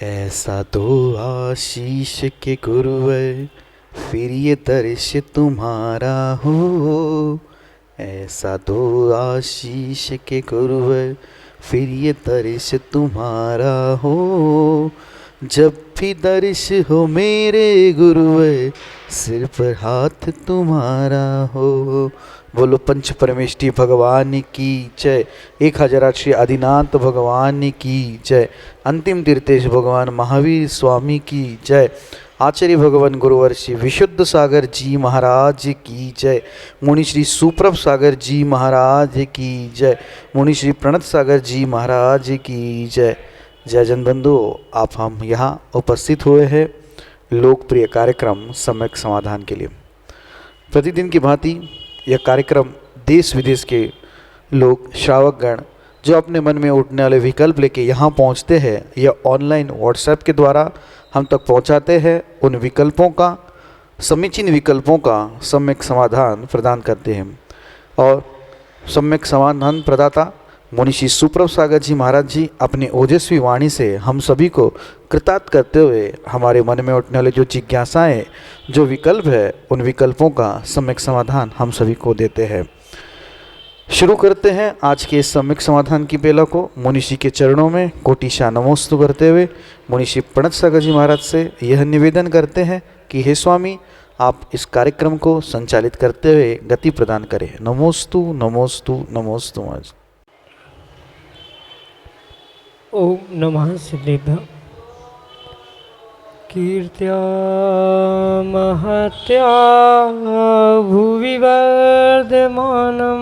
ऐसा दो आशीष के गुरुवर, फिर ये दर्श तुम्हारा हो। ऐसा दो आशीष के गुरुवर, फिर ये दर्श तुम्हारा हो। जब भी दर्श हो मेरे गुरुवर, सिर पर हाथ तुम्हारा हो। बोलो पंच परमेष्टि भगवान की जय। 1008 श्री आदिनाथ भगवान की जय। अंतिम तीर्थेश भगवान महावीर स्वामी की जय। आचार्य भगवान गुरुवर श्री विशुद्ध सागर जी महाराज की जय। मुनि श्री सुप्रभ सागर जी महाराज की जय। मुनि श्री प्रणत सागर जी महाराज की जय। जय जन बंधु, आप हम यहाँ उपस्थित हुए हैं लोकप्रिय कार्यक्रम सम्यक समाधान के लिए। प्रतिदिन की भांति यह कार्यक्रम देश विदेश के लोग श्रावकगण जो अपने मन में उठने वाले विकल्प लेके यहाँ पहुँचते हैं, यह ऑनलाइन व्हाट्सएप के द्वारा हम तक पहुँचाते हैं। उन विकल्पों का, समीचीन विकल्पों का सम्यक समाधान प्रदान करते हैं। और सम्यक समाधान प्रदाता मुनि श्री सुप्रभ सागर जी महाराज जी अपनी ओजस्वी वाणी से हम सभी को कृतार्थ करते हुए हमारे मन में उठने वाले जो जिज्ञासाएं, जो विकल्प है, उन विकल्पों का सम्यक समाधान हम सभी को देते हैं। शुरू करते हैं आज के इस सम्यक समाधान की बेला को मुनि श्री के चरणों में कोटिशा नमोस्तु करते हुए मुनि श्री प्रणत सागर जी महाराज से यह निवेदन करते हैं कि हे स्वामी, आप इस कार्यक्रम को संचालित करते हुए गति प्रदान करें। नमोस्तु नमोस्तु नमोस्तु। महाराज ओम नमः सिद्धेभ्य। कीर्त्या महत्या भुवि वर्धमानं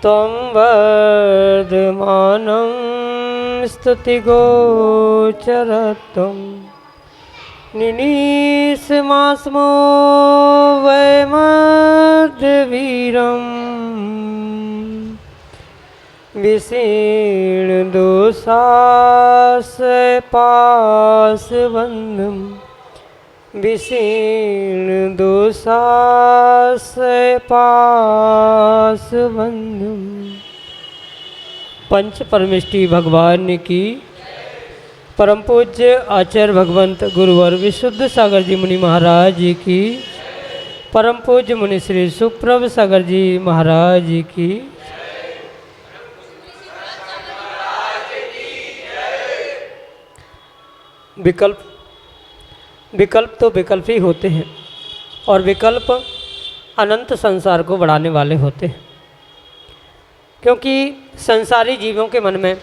त्वं वर्धमानं स्तुतिगोचरत्वं निनीसमास्मो वैमद्वीरम् विशीर्ण दोषाश्रय पाशबन्धं विशीर्ण दोषाश्रय पाशबन्धं। पंच परमेष्टि भगवान की, परम पूज्य आचार्य भगवंत गुरुवर विशुद्ध सागर जी मुनि महाराज जी की, परम पूज्य मुनि श्री सुप्रभ सागर जी महाराज जी की। विकल्प तो विकल्प ही होते हैं और विकल्प अनंत संसार को बढ़ाने वाले होते हैं, क्योंकि संसारी जीवों के मन में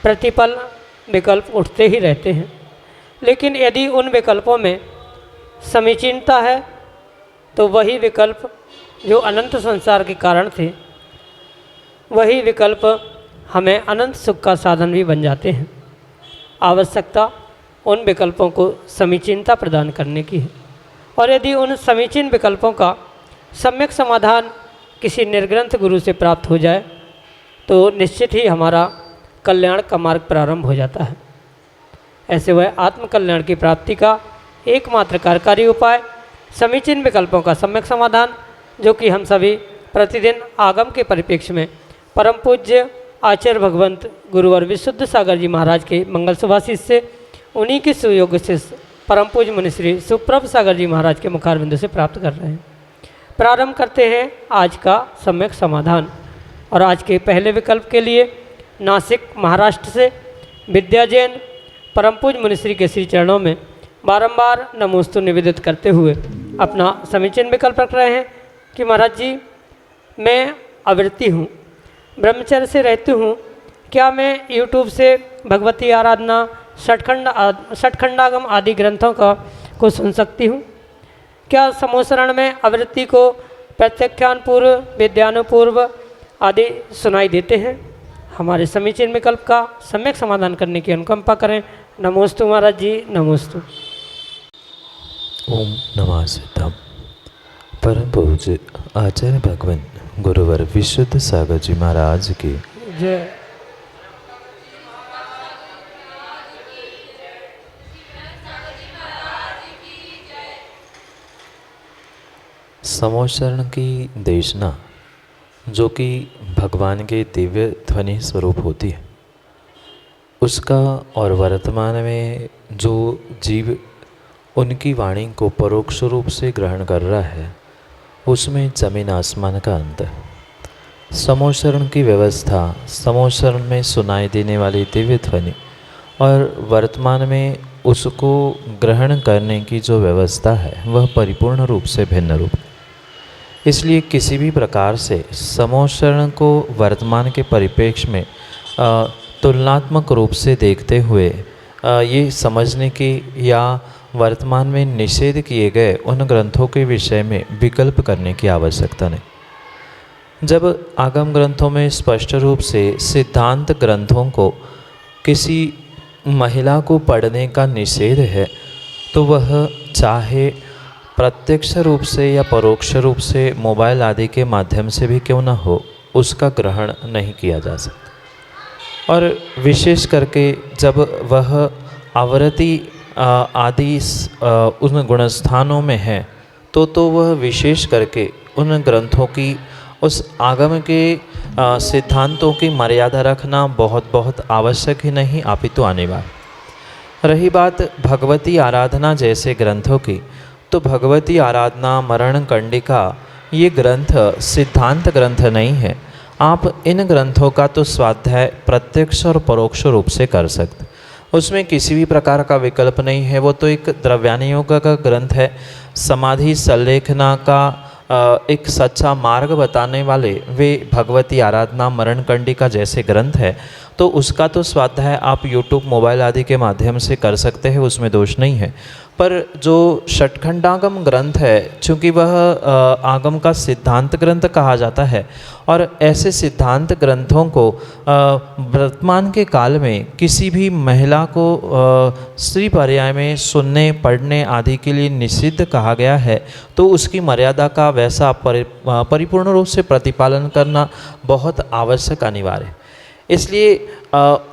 प्रतिपल विकल्प उठते ही रहते हैं। लेकिन यदि उन विकल्पों में समीचीनता है तो वही विकल्प जो अनंत संसार के कारण थे, वही विकल्प हमें अनंत सुख का साधन भी बन जाते हैं। आवश्यकता उन विकल्पों को समीचीनता प्रदान करने की है, और यदि उन समीचीन विकल्पों का सम्यक समाधान किसी निर्ग्रंथ गुरु से प्राप्त हो जाए तो निश्चित ही हमारा कल्याण का मार्ग प्रारंभ हो जाता है। ऐसे वह आत्मकल्याण की प्राप्ति का एकमात्र कार्यकारी उपाय समीचीन विकल्पों का सम्यक समाधान, जो कि हम सभी प्रतिदिन आगम के परिप्रेक्ष्य में परम पूज्य आचार्य भगवंत गुरुवर विशुद्ध सागर जी महाराज के मंगल सुभाषित से, उन्हीं के सुयोग से परम पूज्य मुनि श्री सुप्रभ सागर जी महाराज के मुखारविंद से प्राप्त कर रहे हैं। प्रारंभ करते हैं आज का सम्यक समाधान। और आज के पहले विकल्प के लिए नासिक महाराष्ट्र से विद्या जैन परम पूज्य मुनि श्री के श्री चरणों में बारंबार नमोस्तु निवेदित करते हुए अपना समीचीन विकल्प रख रहे हैं कि महाराज जी, मैं अवृत्ति हूँ, ब्रह्मचर्य से रहती हूँ, क्या मैं YouTube से भगवती आराधना, षटखंडागम आदि ग्रंथों को सुन सकती हूँ? क्या समोसरण में आवृत्ति को प्रत्याख्यान पूर्व, विद्यानुपूर्व आदि सुनाई देते हैं? हमारे समीचीन विकल्प का सम्यक समाधान करने की अनुकंपा करें। नमोस्तु महाराज जी, नमोस्तु। ओम नमः सिद्धम। परम पूज्य आचार्य भगवान गुरुवर विशुद्ध सागर जी महाराज की जय। समोचरण की देशना, जो कि भगवान के दिव्य ध्वनि स्वरूप होती है, उसका और वर्तमान में जो जीव उनकी वाणी को परोक्ष रूप से ग्रहण कर रहा है, उसमें जमीन आसमान का अंतर है। समोच्चारण की व्यवस्था, समोच्चारण में सुनाई देने वाली दिव्य ध्वनि और वर्तमान में उसको ग्रहण करने की जो व्यवस्था है, वह परिपूर्ण रूप से भिन्न रूप है। इसलिए किसी भी प्रकार से समोच्चारण को वर्तमान के परिप्रेक्ष्य में तुलनात्मक रूप से देखते हुए ये समझने की या वर्तमान में निषेध किए गए उन ग्रंथों के विषय में विकल्प करने की आवश्यकता नहीं। जब आगम ग्रंथों में स्पष्ट रूप से सिद्धांत ग्रंथों को किसी महिला को पढ़ने का निषेध है, तो वह चाहे प्रत्यक्ष रूप से या परोक्ष रूप से मोबाइल आदि के माध्यम से भी क्यों न हो, उसका ग्रहण नहीं किया जा सकता। और विशेष करके जब वह आवृत्ति आदि उन गुणस्थानों में है, तो वह विशेष करके उन ग्रंथों की, उस आगम के सिद्धांतों की मर्यादा रखना बहुत बहुत आवश्यक ही नहीं, अपितु अनिवार्य। रही बात भगवती आराधना जैसे ग्रंथों की, तो भगवती आराधना, मरण कंडिका, ये ग्रंथ सिद्धांत ग्रंथ नहीं है। आप इन ग्रंथों का तो स्वाध्याय प्रत्यक्ष और परोक्ष रूप से कर सकते, उसमें किसी भी प्रकार का विकल्प नहीं है। वो तो एक द्रव्यानुयोग का ग्रंथ है, समाधि संलेखना का एक सच्चा मार्ग बताने वाले वे भगवती आराधना, मरण कंडिका जैसे ग्रंथ है, तो उसका तो स्वाध्याय आप यूट्यूब, मोबाइल आदि के माध्यम से कर सकते हैं, उसमें दोष नहीं है। पर जो षटखंडागम ग्रंथ है, चूँकि वह आगम का सिद्धांत ग्रंथ कहा जाता है, और ऐसे सिद्धांत ग्रंथों को वर्तमान के काल में किसी भी महिला को स्त्री पर्याय में सुनने, पढ़ने आदि के लिए निषिद्ध कहा गया है, तो उसकी मर्यादा का वैसा परिपूर्ण रूप से प्रतिपालन करना बहुत आवश्यक, अनिवार्य है। इसलिए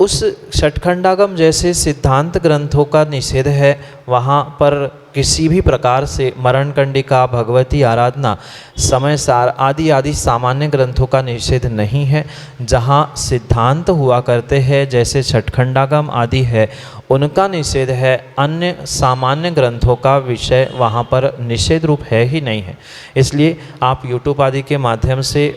उस षटखंडागम जैसे सिद्धांत ग्रंथों का निषेध है, वहाँ पर किसी भी प्रकार से मरण कंडिका, भगवती आराधना, समय सार आदि आदि सामान्य ग्रंथों का निषेध नहीं है। जहाँ सिद्धांत हुआ करते हैं, जैसे षटखंडागम आदि है, उनका निषेध है। अन्य सामान्य ग्रंथों का विषय वहाँ पर निषेध रूप है ही नहीं है। इसलिए आप यूट्यूब आदि के माध्यम से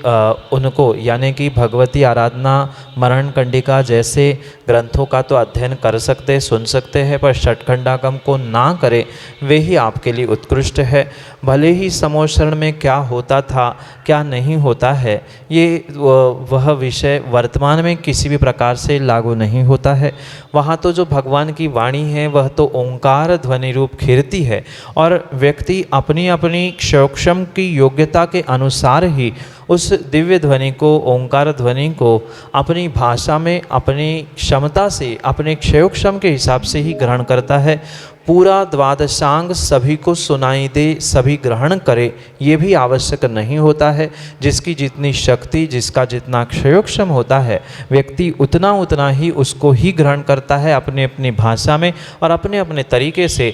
उनको, यानी कि भगवती आराधना, मरण कंडिका जैसे ग्रंथों का तो अध्ययन कर सकते, सुन सकते हैं, पर षटखंडागम को ना करें, वे ही आपके लिए उत्कृष्ट है। भले ही समोच्चारण में क्या होता था, क्या नहीं होता है, ये वह विषय वर्तमान में किसी भी प्रकार से लागू नहीं होता है। वहाँ तो जो भगवान की वाणी है, वह तो ओंकार ध्वनि रूप खीरती है, और व्यक्ति अपनी अपनी क्षयोक्षम की योग्यता के अनुसार ही उस दिव्य ध्वनि को, ओंकार ध्वनि को अपनी भाषा में, अपनी क्षमता से, अपने क्षयोक्षम के हिसाब से ही ग्रहण करता है। पूरा द्वादशांग सभी को सुनाई दे, सभी ग्रहण करे, ये भी आवश्यक नहीं होता है। जिसकी जितनी शक्ति, जिसका जितना क्षयोक्षम होता है, व्यक्ति उतना उतना ही उसको ही ग्रहण करता है, अपने अपनी भाषा में और अपने अपने तरीके से।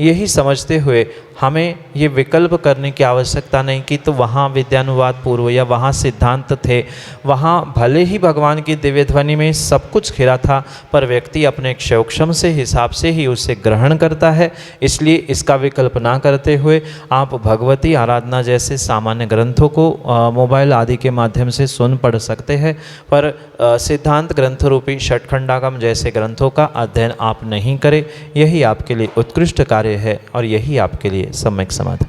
यही समझते हुए हमें ये विकल्प करने की आवश्यकता नहीं कि तो वहाँ विद्यानुवाद पूर्व या वहाँ सिद्धांत थे, वहाँ भले ही भगवान की दिव्य ध्वनि में सब कुछ घिरा था, पर व्यक्ति अपने क्षयोक्षम से हिसाब से ही उसे ग्रहण करता है। इसलिए इसका विकल्प ना करते हुए आप भगवती आराधना जैसे सामान्य ग्रंथों को मोबाइल आदि के माध्यम से सुन पढ़ सकते हैं, पर सिद्धांत ग्रंथ रूपी षटखंडागम जैसे ग्रंथों का अध्ययन आप नहीं करें। यही आपके लिए उत्कृष्ट कार्य है और यही आपके लिए सम्यक समाधान।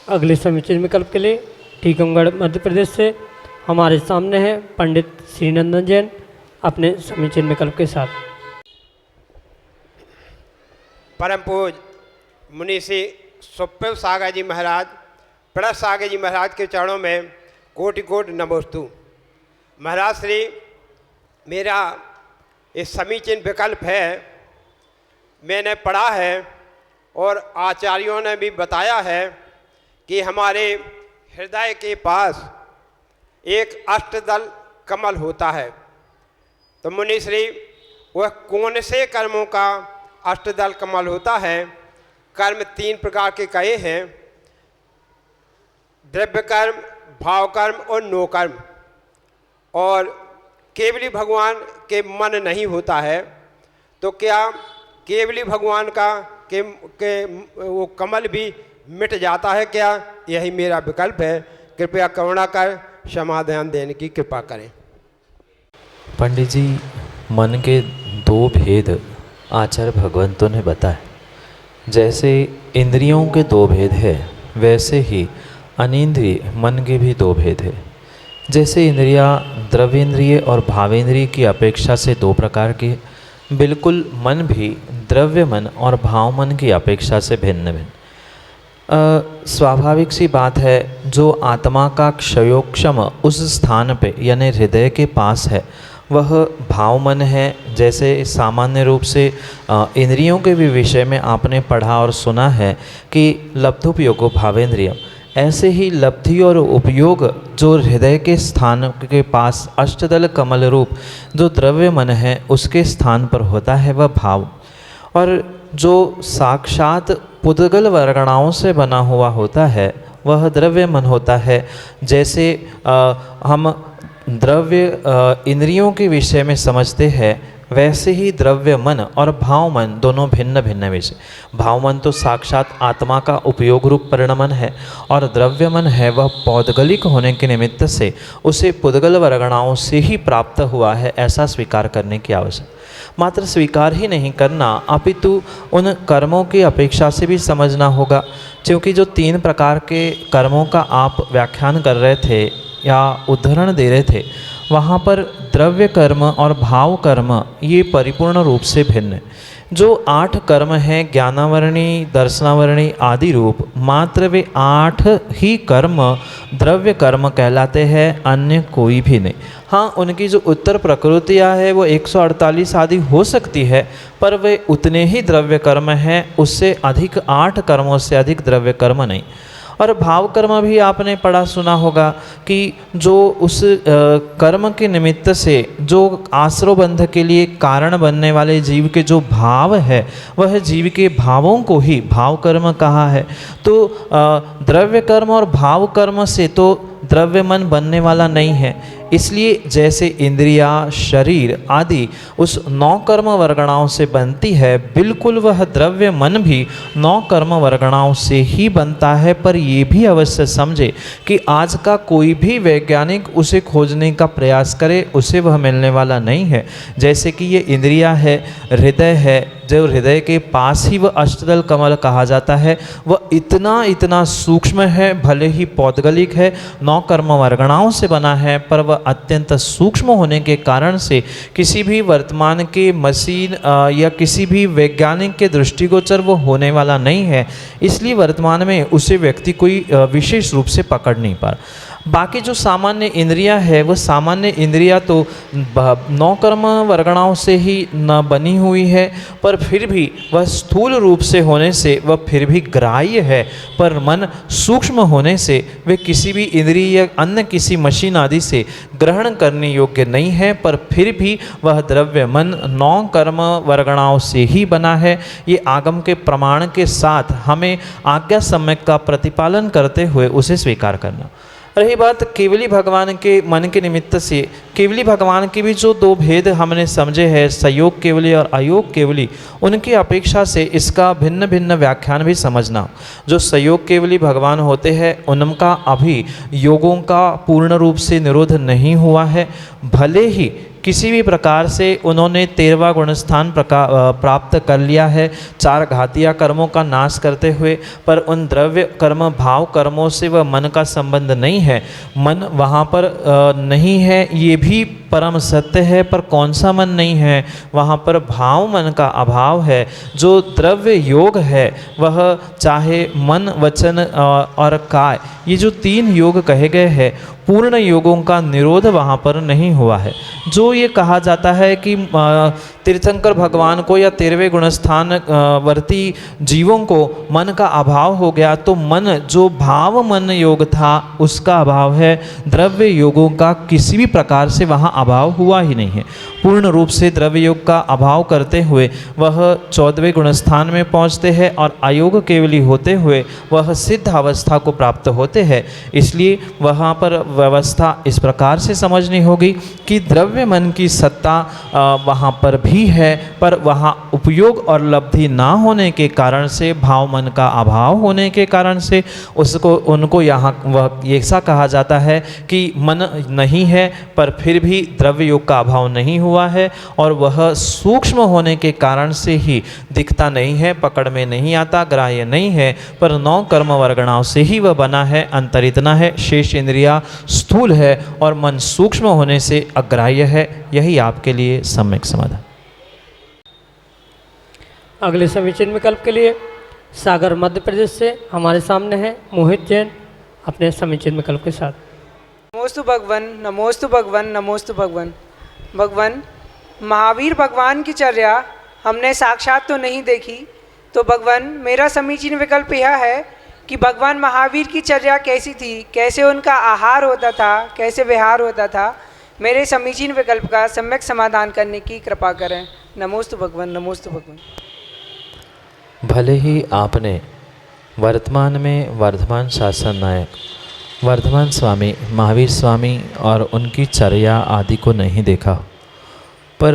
अगले समीचीन विकल्प के लिए टीकमगढ़ मध्य प्रदेश से हमारे सामने हैं पंडित श्रीनंदन जैन अपने समीचीन विकल्प के साथ। परम पूज मुनीषी सुप्पल सागर जी महाराज, प्रणव सागर जी महाराज के चरणों में कोटि कोटि नमोस्तु। महाराज श्री, मेरा इस समीचीन विकल्प है, मैंने पढ़ा है और आचार्यों ने भी बताया है कि हमारे हृदय के पास एक अष्टदल कमल होता है। तो मुनिश्री, वह कौन से कर्मों का अष्टदल कमल होता है? कर्म 3 प्रकार के कहे हैं, द्रव्य कर्म, भाव कर्म और नो कर्म। और केवली भगवान के मन नहीं होता है, तो क्या केवली भगवान का के वो कमल भी मिट जाता है क्या? यही मेरा विकल्प है। कृपया करुणा कर समाधान देने की कृपा करें। पंडित जी, मन के दो भेद आचार्य भगवंतों ने बताए। जैसे इंद्रियों के दो भेद है, वैसे ही अनिंद्रिय मन के भी दो भेद है। जैसे इंद्रियां द्रव्येंद्रिय और भावेंद्रिय की अपेक्षा से दो प्रकार की, बिल्कुल मन भी द्रव्य मन और भाव मन की अपेक्षा से भिन्न भिन्न। स्वाभाविक सी बात है, जो आत्मा का क्षयोक्षम उस स्थान पे यानी हृदय के पास है वह भाव मन है। जैसे सामान्य रूप से इंद्रियों के भी विषय में आपने पढ़ा और सुना है कि लब्धुपयोगो भावेंद्रियम, ऐसे ही लब्धि और उपयोग जो हृदय के स्थान के पास अष्टदल कमल रूप जो द्रव्य मन है उसके स्थान पर होता है वह भाव। और जो साक्षात पुद्गल वर्गणाओं से बना हुआ होता है वह द्रव्य मन होता है। जैसे हम द्रव्य इंद्रियों के विषय में समझते हैं, वैसे ही द्रव्य मन और भाव मन दोनों भिन्न भिन्न विषय। भाव मन तो साक्षात आत्मा का उपयोग रूप परिणमन है और द्रव्य मन है वह पौद्गलिक होने के निमित्त से उसे पुद्गल वर्गणाओं से ही प्राप्त हुआ है, ऐसा स्वीकार करने की आवश्यकता। मात्र स्वीकार ही नहीं करना अपितु उन कर्मों की अपेक्षा से भी समझना होगा। क्योंकि जो 3 प्रकार के कर्मों का आप व्याख्यान कर रहे थे या उदाहरण दे रहे थे, वहाँ पर द्रव्य कर्म और भाव कर्म ये परिपूर्ण रूप से भिन्न है। जो 8 कर्म हैं ज्ञानावरणी दर्शनावरणी आदि रूप, मात्र वे 8 ही कर्म द्रव्य कर्म कहलाते हैं, अन्य कोई भी नहीं। हाँ, उनकी जो उत्तर प्रकृतियाँ है वो 148 आदि हो सकती है, पर वे उतने ही द्रव्य कर्म हैं, उससे अधिक 8 कर्मों से अधिक द्रव्य कर्म नहीं। और भाव कर्म भी आपने पढ़ा सुना होगा कि जो उस कर्म के निमित्त से जो आश्रय बंध के लिए कारण बनने वाले जीव के जो भाव है वह जीव के भावों को ही भाव कर्म कहा है। तो द्रव्य कर्म और भाव कर्म से तो द्रव्य मन बनने वाला नहीं है। इसलिए जैसे इंद्रिया शरीर आदि उस 9 कर्म वर्गणाओं से बनती है, बिल्कुल वह द्रव्य मन भी 9 कर्म वर्गणाओं से ही बनता है। पर ये भी अवश्य समझे कि आज का कोई भी वैज्ञानिक उसे खोजने का प्रयास करे उसे वह मिलने वाला नहीं है। जैसे कि ये इंद्रिया है, हृदय है, जो हृदय के पास ही वह अष्टदल कमल कहा जाता है, वह इतना सूक्ष्म है, भले ही पौद्गलिक है, 9 कर्म वर्गणाओं से बना है, पर वह अत्यंत सूक्ष्म होने के कारण से किसी भी वर्तमान के मशीन या किसी भी वैज्ञानिक के दृष्टिगोचर वो होने वाला नहीं है। इसलिए वर्तमान में उसे व्यक्ति कोई विशेष रूप से पकड़ नहीं पा रहा। बाकी जो सामान्य इंद्रियां है वो सामान्य इंद्रियां तो 9 कर्म वर्गणाओं से ही न बनी हुई है, पर फिर भी वह स्थूल रूप से होने से वह फिर भी ग्राह्य है। पर मन सूक्ष्म होने से वे किसी भी इंद्रिय या अन्य किसी मशीन आदि से ग्रहण करने योग्य नहीं है, पर फिर भी वह द्रव्य मन 9 कर्म वर्गणाओं से ही बना है। ये आगम के प्रमाण के साथ हमें आज्ञा सम्यक का प्रतिपालन करते हुए उसे स्वीकार करना। रही बात केवली भगवान के मन के निमित्त से, केवली भगवान के भी जो 2 भेद हमने समझे हैं, संयोग केवली और अयोग केवली, उनकी अपेक्षा से इसका भिन्न भिन्न व्याख्यान भी समझना। जो संयोग केवली भगवान होते हैं उनका अभी योगों का पूर्ण रूप से निरोध नहीं हुआ है। भले ही किसी भी प्रकार से उन्होंने 13वां गुणस्थान प्राप्त कर लिया है 4 घातिया कर्मों का नाश करते हुए, पर उन द्रव्य कर्म भाव कर्मों से वह मन का संबंध नहीं है। मन वहाँ पर नहीं है, ये भी परम सत्य है, पर कौन सा मन नहीं है? वहाँ पर भाव मन का अभाव है। जो द्रव्य योग है वह चाहे मन वचन और काय, ये जो 3 योग कहे गए हैं, पूर्ण योगों का निरोध वहाँ पर नहीं हुआ है। जो ये कहा जाता है कि तीर्थंकर भगवान को या 13वें गुणस्थान वर्ती जीवों को मन का अभाव हो गया, तो मन जो भाव मन योग था उसका अभाव है, द्रव्य योगों का किसी भी प्रकार से वहाँ अभाव हुआ ही नहीं है। पूर्ण रूप से द्रव्य योग का अभाव करते हुए वह 14वें गुणस्थान में पहुँचते हैं और अयोग केवली होते हुए वह सिद्ध अवस्था को प्राप्त होते हैं। इसलिए वहाँ पर व्यवस्था इस प्रकार से समझनी होगी कि द्रव्य मन की सत्ता वहाँ पर भी है, पर वहाँ उपयोग और लब्धि ना होने के कारण से, भाव मन का अभाव होने के कारण से उनको यहाँ वह ऐसा कहा जाता है कि मन नहीं है पर फिर भी द्रव्य योग का अभाव नहीं हुआ है, और वह सूक्ष्म होने के कारण से ही दिखता नहीं है, पकड़ में नहीं आता, ग्राह्य नहीं है, पर 9 कर्म वर्गणाओं से ही वह बना है। अंतर इतना है, शेष इंद्रिया स्थूल है और मन सूक्ष्म होने से अग्राह्य है। यही आपके लिए सम्यक समाधान। अगले समीचीन विकल्प के लिए सागर मध्य प्रदेश से हमारे सामने है मोहित जैन अपने समीचीन विकल्प के साथ। नमोस्तु भगवन, नमोस्तु भगवन, नमोस्तु भगवन। भगवन, महावीर भगवान की चर्या हमने साक्षात तो नहीं देखी, तो भगवान मेरा समीचीन विकल्प यह है कि भगवान महावीर की चर्या कैसी थी, कैसे उनका आहार होता था, कैसे विहार होता था। मेरे समीचीन विकल्प का सम्यक समाधान करने की कृपा करें। नमोस्तु भगवन, नमोस्तु भगवन। भले ही आपने वर्तमान में वर्धमान शासन नायक वर्धमान स्वामी, महावीर स्वामी और उनकी चर्या आदि को नहीं देखा, पर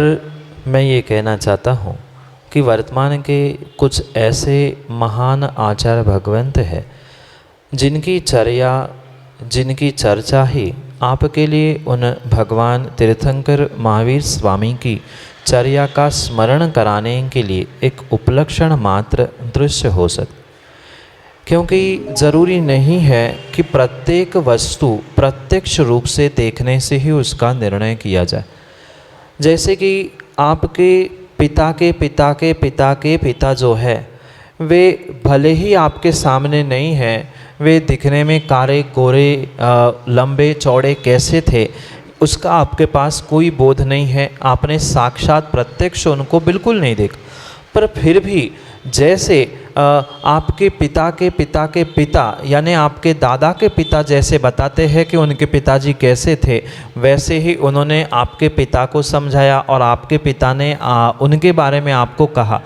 मैं ये कहना चाहता हूँ कि वर्तमान के कुछ ऐसे महान आचार्य भगवंत हैं जिनकी चर्या, जिनकी चर्चा ही आपके लिए उन भगवान तीर्थंकर महावीर स्वामी की चर्या का स्मरण कराने के लिए एक उपलक्षण मात्र दृश्य हो सकता, क्योंकि ज़रूरी नहीं है कि प्रत्येक वस्तु प्रत्यक्ष रूप से देखने से ही उसका निर्णय किया जाए। जैसे कि आपके पिता के पिता के पिता के पिता जो है वे भले ही आपके सामने नहीं हैं, वे दिखने में काले गोरे लंबे चौड़े कैसे थे उसका आपके पास कोई बोध नहीं है, आपने साक्षात प्रत्यक्ष उनको बिल्कुल नहीं देखा, पर फिर भी जैसे आपके पिता के पिता के पिता यानी आपके दादा के पिता जैसे बताते हैं कि उनके पिताजी कैसे थे, वैसे ही उन्होंने आपके पिता को समझाया और आपके पिता ने उनके बारे में आपको कहा।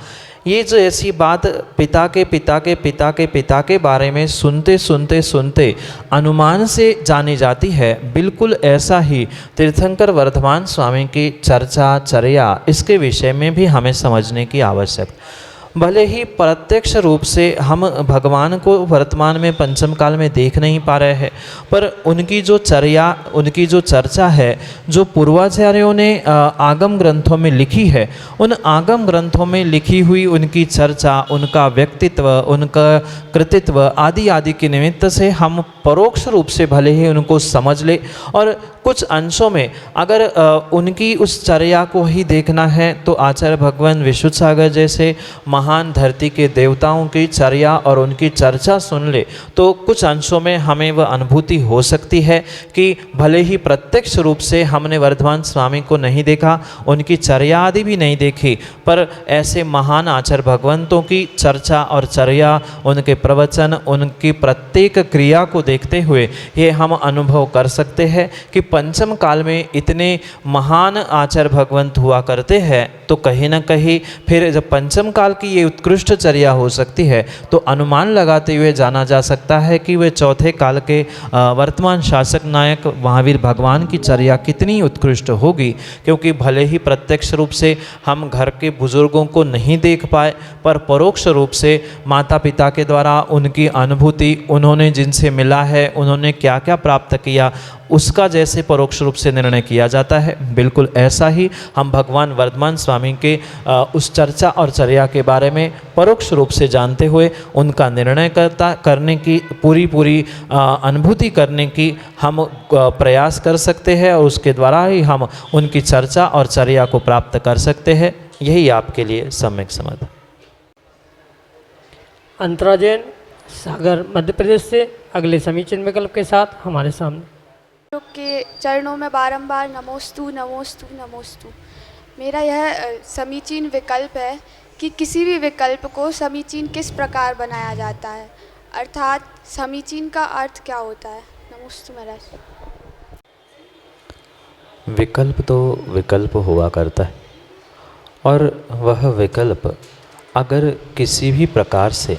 ये जो ऐसी बात पिता के पिता के पिता के पिता के बारे में सुनते सुनते सुनते अनुमान से जानी जाती है, बिल्कुल ऐसा ही तीर्थंकर वर्धमान स्वामी की चर्चा चर्या इसके विषय में भी हमें समझने की आवश्यकता। भले ही प्रत्यक्ष रूप से हम भगवान को वर्तमान में पंचम काल में देख नहीं पा रहे हैं, पर उनकी जो चर्या, उनकी जो चर्चा है, जो पूर्वाचार्यों ने आगम ग्रंथों में लिखी है, उन आगम ग्रंथों में लिखी हुई उनकी चर्चा, उनका व्यक्तित्व, उनका कृतित्व आदि आदि के निमित्त से हम परोक्ष रूप से भले ही उनको समझ ले, और कुछ अंशों में अगर उनकी उस चर्या को ही देखना है तो आचार्य भगवान विशुद्ध सागर जैसे महान धरती के देवताओं की चर्या और उनकी चर्चा सुन ले तो कुछ अंशों में हमें वह अनुभूति हो सकती है कि भले ही प्रत्यक्ष रूप से हमने वर्धमान स्वामी को नहीं देखा, उनकी चर्या आदि भी नहीं देखी, पर ऐसे महान आचार्य भगवंतों की चर्चा और चर्या, उनके प्रवचन, उनकी प्रत्येक क्रिया को देखते हुए ये हम अनुभव कर सकते हैं कि पंचम काल में इतने महान आचार्य भगवंत हुआ करते हैं, तो कहीं ना कहीं फिर जब पंचम काल की ये उत्कृष्ट चर्या हो सकती है तो अनुमान लगाते हुए जाना जा सकता है कि वे चौथे काल के वर्तमान शासक नायक महावीर भगवान की चर्या कितनी उत्कृष्ट होगी। क्योंकि भले ही प्रत्यक्ष रूप से हम घर के बुजुर्गों को नहीं देख पाए, पर परोक्ष रूप से माता पिता के द्वारा उनकी अनुभूति, उन्होंने जिनसे मिला है, उन्होंने क्या क्या प्राप्त किया, उसका जैसे परोक्ष रूप से निर्णय किया जाता है, बिल्कुल ऐसा ही हम भगवान वर्धमान स्वामी के उस चर्चा और चर्या के बारे में परोक्ष रूप से जानते हुए उनका निर्णय करने की पूरी अनुभूति करने की हम प्रयास कर सकते हैं, और उसके द्वारा ही हम उनकी चर्चा और चर्या को प्राप्त कर सकते हैं। यही आपके लिए सम्यक समाधान। अंतरा जैन सागर मध्य प्रदेश से अगले समीचीन विकल्प के साथ हमारे सामने। के चरणों में बारंबार नमोस्तु नमोस्तु नमोस्तु। मेरा यह समीचीन विकल्प है कि किसी भी विकल्प को समीचीन किस प्रकार बनाया जाता है, अर्थात समीचीन का अर्थ क्या होता है। नमोस्तु महाराज। विकल्प तो विकल्प हुआ करता है, और वह विकल्प अगर किसी भी प्रकार से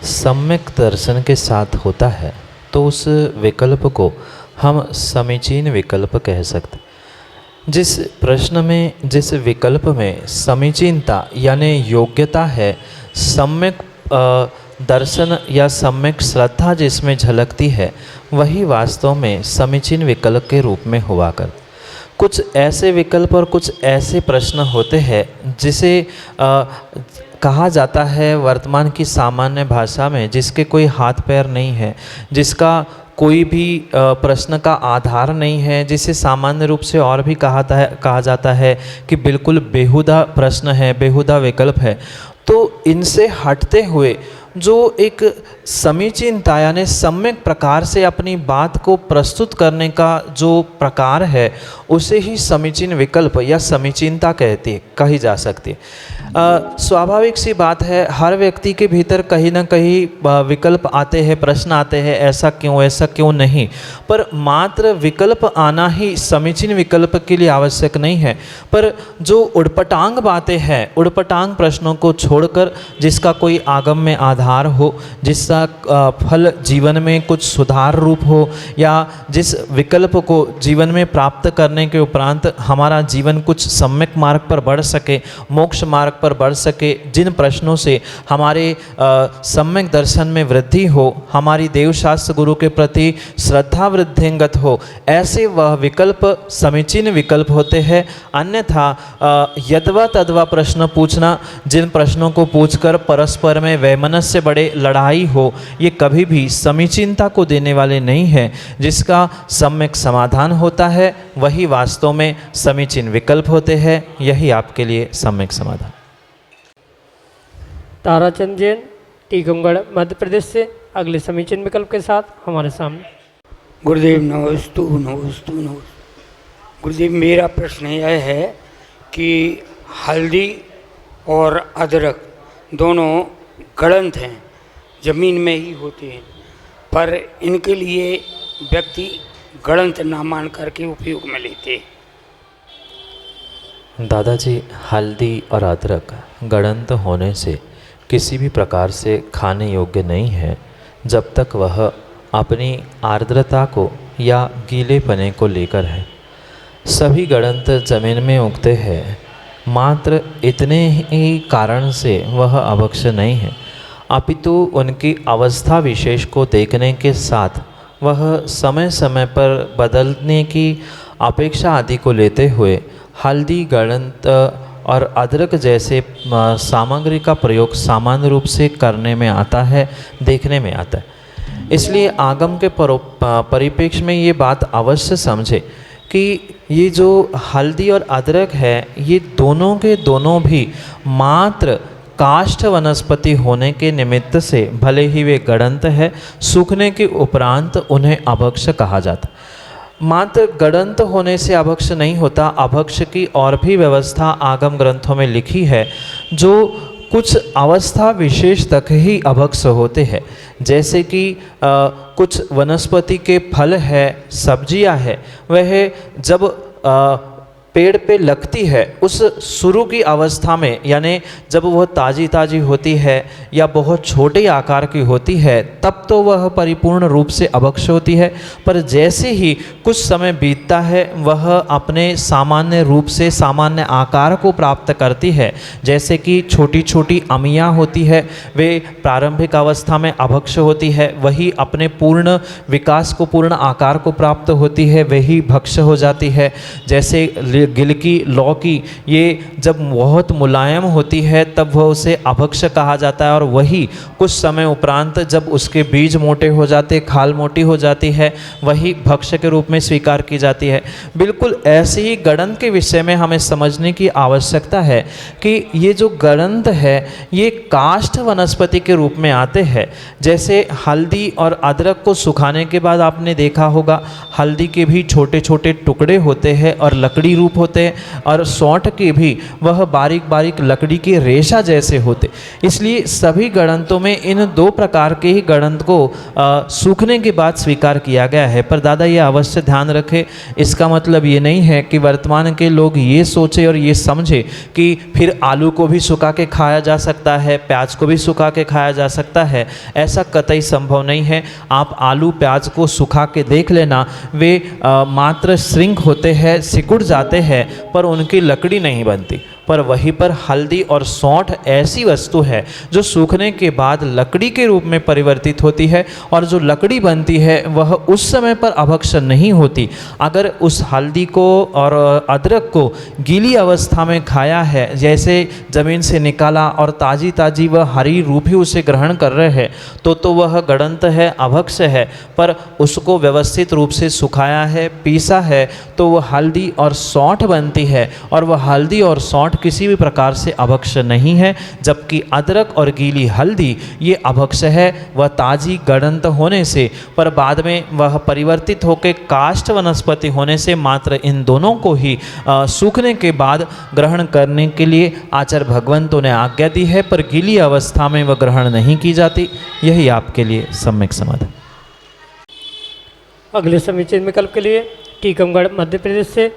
सम्यक दर्शन के साथ होता है तो उस विकल्प को हम समीचीन विकल्प कह सकते। जिस प्रश्न में, जिस विकल्प में समीचीनता यानी योग्यता है, सम्यक दर्शन या सम्यक श्रद्धा जिसमें झलकती है, वही वास्तव में समीचीन विकल्प के रूप में हुआ कर। कुछ ऐसे विकल्प और कुछ ऐसे प्रश्न होते हैं जिसे कहा जाता है वर्तमान की सामान्य भाषा में, जिसके कोई हाथ पैर नहीं है, जिसका कोई भी प्रश्न का आधार नहीं है, जिसे सामान्य रूप से और भी कहा जाता है कि बिल्कुल बेहुदा प्रश्न है, बेहुदा विकल्प है। तो इनसे हटते हुए जो एक समीचीनता यानी सम्यक प्रकार से अपनी बात को प्रस्तुत करने का जो प्रकार है, उसे ही समीचीन विकल्प या समीचीनता कही जा सकती है। स्वाभाविक सी बात है, हर व्यक्ति के भीतर कहीं ना कहीं विकल्प आते हैं, प्रश्न आते हैं, ऐसा क्यों नहीं, पर मात्र विकल्प आना ही समीचीन विकल्प के लिए आवश्यक नहीं है। पर जो उड़पटांग बातें हैं, उड़पटांग प्रश्नों को छोड़कर जिसका कोई आगम में आधार हो, जिसका फल जीवन में कुछ सुधार रूप हो, या जिस विकल्प को जीवन में प्राप्त करने के उपरांत हमारा जीवन कुछ सम्यक मार्ग पर बढ़ सके, मोक्ष मार्ग पर बढ़ सके, जिन प्रश्नों से हमारे सम्यक दर्शन में वृद्धि हो, हमारी देवशास्त्र गुरु के प्रति श्रद्धा वृद्धिंगत हो, ऐसे वह विकल्प समीचीन विकल्प होते हैं। अन्यथा यद्वा तद्वा प्रश्न पूछना, जिन प्रश्नों को पूछकर परस्पर में वैमनस्य बड़े लड़ाई हो, ये कभी भी समीचीनता को देने वाले नहीं है। जिसका सम्यक समाधान होता है वही वास्तव में समीचीन विकल्प होते हैं। यही आपके लिए सम्यक समाधान। ताराचंद जैन, टीकमगढ़, मध्य प्रदेश से अगले समीचीन विकल्प के साथ हमारे सामने। गुरुदेव नमस्तु नमस्तु नमस्तु। गुरुदेव, मेरा प्रश्न यह है कि हल्दी और अदरक दोनों गड़ंत हैं, ज़मीन में ही होते हैं, पर इनके लिए व्यक्ति गड़ंत ना मान करके उपयोग में लेते हैं। दादाजी, हल्दी और अदरक गड़ंत होने से किसी भी प्रकार से खाने योग्य नहीं है, जब तक वह अपनी आर्द्रता को या गीलेपने को लेकर है। सभी गड़ंत जमीन में उगते हैं, मात्र इतने ही कारण से वह अभक्ष नहीं है, अपितु उनकी अवस्था विशेष को देखने के साथ वह समय समय पर बदलने की अपेक्षा आदि को लेते हुए हल्दी, गड़ंत और अदरक जैसे सामग्री का प्रयोग सामान्य रूप से करने में आता है, देखने में आता है। इसलिए आगम के परिप्रेक्ष्य में ये बात अवश्य समझे कि ये जो हल्दी और अदरक है, ये दोनों के दोनों भी मात्र काष्ठ वनस्पति होने के निमित्त से भले ही वे गड़ंत है, सूखने के उपरांत उन्हें अभक्ष कहा जाता। मात्र गड़ंत होने से अभक्ष नहीं होता। अभक्ष की और भी व्यवस्था आगम ग्रंथों में लिखी है, जो कुछ अवस्था विशेष तक ही अभक्ष होते हैं। जैसे कि कुछ वनस्पति के फल है, सब्जियां है, वह जब पेड़ पे लगती है, उस शुरू की अवस्था में, यानी जब वह ताज़ी होती है या बहुत छोटे आकार की होती है, तब तो वह परिपूर्ण रूप से अभक्ष होती है। पर जैसे ही कुछ समय बीतता है, वह अपने सामान्य रूप से सामान्य आकार को प्राप्त करती है। जैसे कि छोटी छोटी अमियाँ होती है, वे प्रारंभिक अवस्था में अभक्ष होती है, वही अपने पूर्ण विकास को, पूर्ण आकार को प्राप्त होती है, वही भक्ष हो जाती है। जैसे गिलकी, लौकी, ये जब बहुत मुलायम होती है तब वह उसे अभक्ष कहा जाता है, और वही कुछ समय उपरांत जब उसके बीज मोटे हो जाते, खाल मोटी हो जाती है, वही भक्ष के रूप में स्वीकार की जाती है। बिल्कुल ऐसे ही गड़ंत के विषय में हमें समझने की आवश्यकता है कि ये जो गड़ंत है, ये काष्ठ वनस्पति के रूप में आते हैं। जैसे हल्दी और अदरक को सुखाने के बाद आपने देखा होगा, हल्दी के भी छोटे छोटे टुकड़े होते हैं और लकड़ी रूप रूप होते हैं और सौंठ के भी वह बारीक बारीक लकड़ी के रेशा जैसे होते। इसलिए सभी गणंतों में इन दो प्रकार के ही गणंत को सूखने के बाद स्वीकार किया गया है। पर दादा ये अवश्य ध्यान रखें, इसका मतलब ये नहीं है कि वर्तमान के लोग ये सोचे और ये समझे कि फिर आलू को भी सुखा के खाया जा सकता है, प्याज को भी सुखा के खाया जा सकता है। ऐसा कतई संभव नहीं है। आप आलू प्याज को सुखा के देख लेना, वे मात्र श्रिंक होते हैं, सिकुड़ जाते हैं, पर उनकी लकड़ी नहीं बनती। पर वहीं पर हल्दी और सौंठ ऐसी वस्तु है जो सूखने के बाद लकड़ी के रूप में परिवर्तित होती है, और जो लकड़ी बनती है वह उस समय पर अभक्ष्य नहीं होती। अगर उस हल्दी को और अदरक को गीली अवस्था में खाया है, जैसे ज़मीन से निकाला और ताज़ी ताज़ी वह हरी रूप ही उसे ग्रहण कर रहे हैं, तो वह गणंत है, अभक्ष्य है। पर उसको व्यवस्थित रूप से सुखाया है, पीसा है, तो वह हल्दी और सौंठ बनती है, और वह हल्दी और सौंठ किसी भी प्रकार से अभक्ष्य नहीं है। जबकि अदरक और गीली हल्दी ये अभक्ष्य है, वह ताजी गणंत होने से, पर बाद में वह परिवर्तित होकर काष्ठ वनस्पति होने से मात्र इन दोनों को ही सूखने के बाद ग्रहण करने के लिए आचार्य भगवंतों ने आज्ञा दी है, पर गीली अवस्था में वह ग्रहण नहीं की जाती। यही आपके लिए सम्यक समाधान। अगले समीचीन विकल्प के लिए टीकमगढ़ मध्य प्रदेश से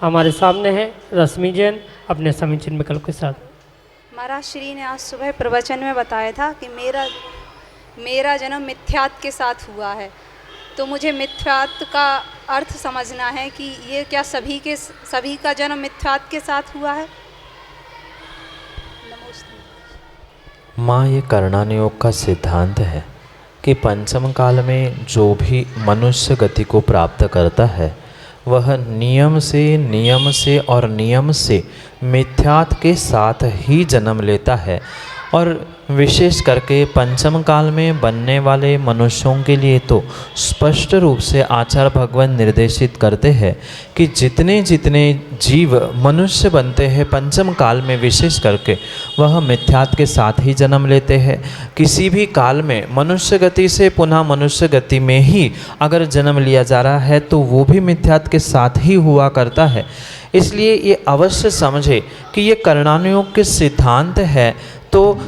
हमारे सामने है रश्मि जैन अपने समीचीन विकल्प के साथ। महाराज श्री ने आज सुबह प्रवचन में बताया था कि मेरा जन्म मिथ्यात्व के साथ हुआ है, तो मुझे मिथ्यात्व का अर्थ समझना है कि ये क्या सभी का जन्म मिथ्यात्व के साथ हुआ है। माँ, ये कर्णानुयोग का सिद्धांत है कि पंचम काल में जो भी मनुष्य गति को प्राप्त करता है वह नियम से और नियम से मिथ्यात्व के साथ ही जन्म लेता है। और विशेष करके पंचम काल में बनने वाले मनुष्यों के लिए तो स्पष्ट रूप से आचार्य भगवान निर्देशित करते हैं कि जितने जितने जीव मनुष्य बनते हैं पंचम काल में विशेष करके वह मिथ्यात्व के साथ ही जन्म लेते हैं। किसी भी काल में मनुष्य गति से पुनः मनुष्य गति में ही अगर जन्म लिया जा रहा है तो वो भी मिथ्यात्व के साथ ही हुआ करता है। इसलिए ये अवश्य समझे कि ये कर्णानुयोग के सिद्धांत है। तो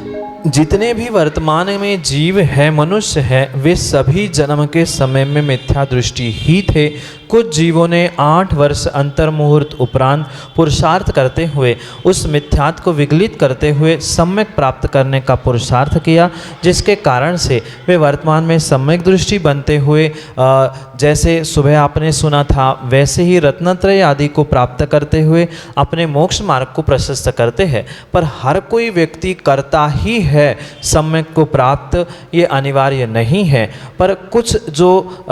जितने भी वर्तमान में जीव है, मनुष्य है, वे सभी जन्म के समय में मिथ्या दृष्टि ही थे। कुछ जीवों ने 8 वर्ष अंतर मुहूर्त उपरांत पुरुषार्थ करते हुए उस मिथ्यात्व को विगलित करते हुए सम्यक प्राप्त करने का पुरुषार्थ किया, जिसके कारण से वे वर्तमान में सम्यक दृष्टि बनते हुए जैसे सुबह आपने सुना था वैसे ही रत्नत्रय आदि को प्राप्त करते हुए अपने मोक्ष मार्ग को प्रशस्त करते हैं। पर हर कोई व्यक्ति करता ही है सम्यक को प्राप्त, ये अनिवार्य नहीं है। पर कुछ जो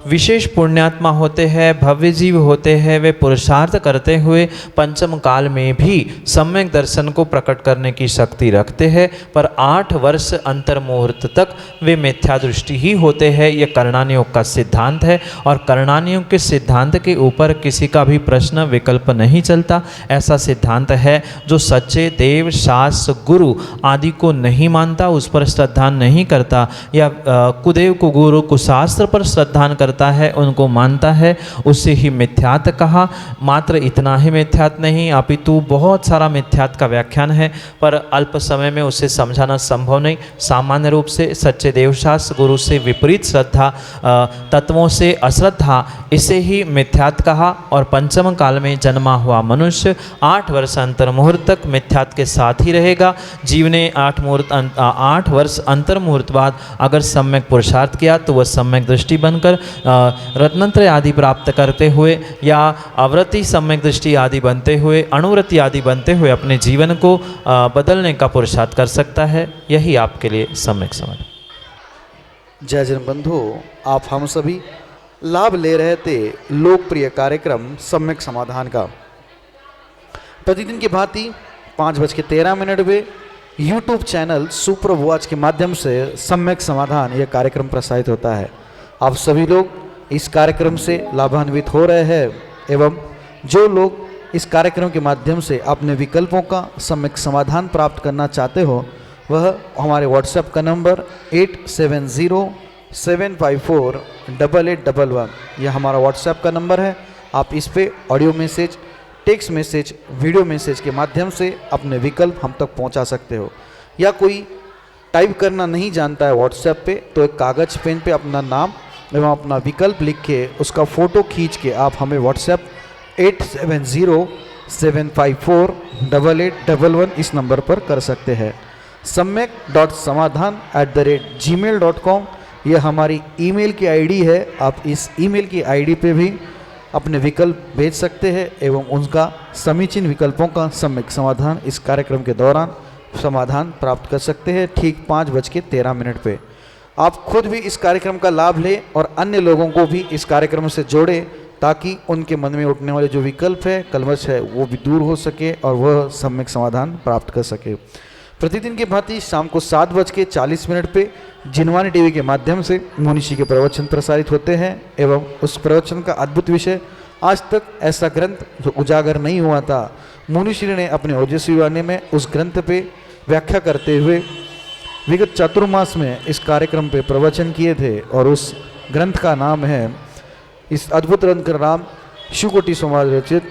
विशेष पुण्यात्मा होते हैं, भव्य जीव होते हैं, वे पुरुषार्थ करते हुए पंचम काल में भी सम्यक दर्शन को प्रकट करने की शक्ति रखते हैं। पर 8 वर्ष अंतर मुहूर्त तक वे मिथ्या दृष्टि ही होते हैं। ये कर्णानुयोग का सिद्धांत है, और कर्णानुयोग के सिद्धांत के ऊपर किसी का भी प्रश्न विकल्प नहीं चलता। ऐसा सिद्धांत है जो सच्चे देव शास्त्र गुरु आदि को नहीं मानता, उस पर श्रद्धा नहीं करता, या कुदेव कुगुरु कुशास्त्र पर श्रद्धा करता है, उनको मानता है, उसे ही मिथ्यात्व कहा। मात्र इतना ही मिथ्यात्व नहीं, अपितु बहुत सारा मिथ्यात्व का व्याख्यान है, पर अल्प समय में उसे समझाना संभव नहीं। सामान्य रूप से सच्चे देवशास्त्र गुरु से विपरीत श्रद्धा, तत्वों से अश्रद्धा, इसे ही मिथ्यात्व कहा। और पंचम काल में जन्मा हुआ मनुष्य 8 वर्ष अंतर मुहूर्त तक मिथ्यात्व के साथ ही रहेगा। जीव ने 8 वर्ष अंतर मुहूर्त बाद अगर सम्यक पुरुषार्थ किया तो वह सम्यक दृष्टि बनकर रत्नत्रय आदि प्राप्त करते हुए या अवृत्ति सम्यक दृष्टि आदि बनते हुए, अणुवृत्ति आदि बनते हुए अपने जीवन को बदलने का पुरुषार्थ कर सकता है। यही आपके लिए सम्यक समझ। जय जन बंधु, आप हम सभी लाभ ले रहे थे लोकप्रिय कार्यक्रम सम्यक समाधान का। प्रतिदिन की भांति 5:13 पे YouTube चैनल सुपर वॉच के माध्यम से सम्यक समाधान यह कार्यक्रम प्रसारित होता है। आप सभी लोग इस कार्यक्रम से लाभान्वित हो रहे हैं, एवं जो लोग इस कार्यक्रम के माध्यम से अपने विकल्पों का सम्यक समाधान प्राप्त करना चाहते हो, वह हमारे व्हाट्सएप का नंबर 8707548811 यह हमारा व्हाट्सएप का नंबर है। आप इस पे audio message text message, video message के माध्यम से अपने विकल्प हम तक पहुंचा सकते हो। या कोई टाइप करना नहीं जानता है व्हाट्सएप पे, तो एक कागज़ पेन पे अपना नाम एवं अपना विकल्प लिख के उसका फ़ोटो खींच के आप हमें व्हाट्सएप 8707548811 इस नंबर पर कर सकते हैं। samyak.samadhan@gmail.com ये हमारी ईमेल की आईडी है। आप इस ईमेल की आईडी पे भी अपने विकल्प भेज सकते हैं एवं उनका समीचीन विकल्पों का सम्यक समाधान इस कार्यक्रम के दौरान समाधान प्राप्त कर सकते हैं ठीक 5:13 पे। आप खुद भी इस कार्यक्रम का लाभ लें और अन्य लोगों को भी इस कार्यक्रम से जोड़ें ताकि उनके मन में उठने वाले जो विकल्प है, कलवश है, वो भी दूर हो सके और वह सम्यक समाधान प्राप्त कर सके। प्रतिदिन की भांति शाम को 7:40 पे जिनवानी टीवी के माध्यम से मुनिषी के प्रवचन प्रसारित होते हैं एवं उस प्रवचन का अद्भुत विषय, आज तक ऐसा ग्रंथ जो उजागर नहीं हुआ था, मुनिषी ने अपने ओजस्वी वाणी में उस ग्रंथ पे व्याख्या करते हुए विगत चातुर्मास में इस कार्यक्रम पे प्रवचन किए थे। और उस ग्रंथ का नाम है, इस अद्भुत ग्रंथ का नाम शिवकोटि समाज रचित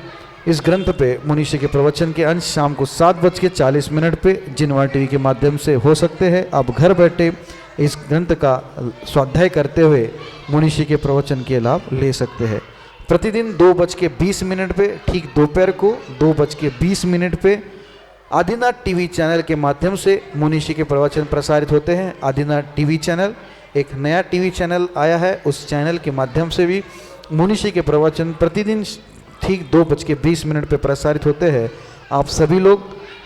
इस ग्रंथ पे मुनिषी के प्रवचन के अंश शाम को 7:40 पे जिनवानी टीवी के माध्यम से हो सकते हैं। आप घर बैठे इस ग्रंथ का स्वाध्याय करते हुए मुनिषी के प्रवचन के लाभ ले सकते हैं। प्रतिदिन 2:20 पे ठीक दोपहर को 2:20 पे आदिनाथ टीवी चैनल के माध्यम से मुनिषी के प्रवचन प्रसारित होते हैं। आदिनाथ टीवी चैनल एक नया टीवी चैनल आया है, उस चैनल के माध्यम से भी मुनिषी के प्रवचन प्रतिदिन ठीक 2:20 पे प्रसारित होते हैं। आप सभी लोग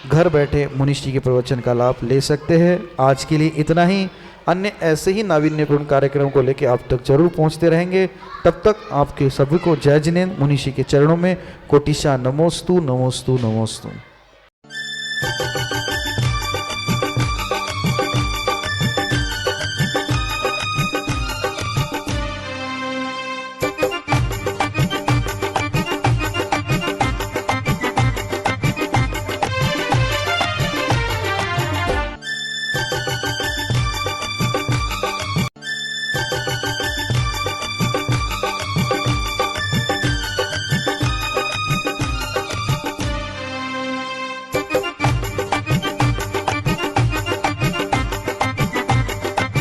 घर बैठे मुनिषी के प्रवचन का लाभ ले सकते हैं। आज के लिए इतना ही। अन्य ऐसे ही नावीन्यपूर्ण कार्यक्रम को लेकर आप तक जरूर पहुंचते रहेंगे। तब तक आपके सभी को जय जिनेन्द्र मुनिषी के चरणों में कोटिशा नमोस्तु नमोस्तु नमोस्तु।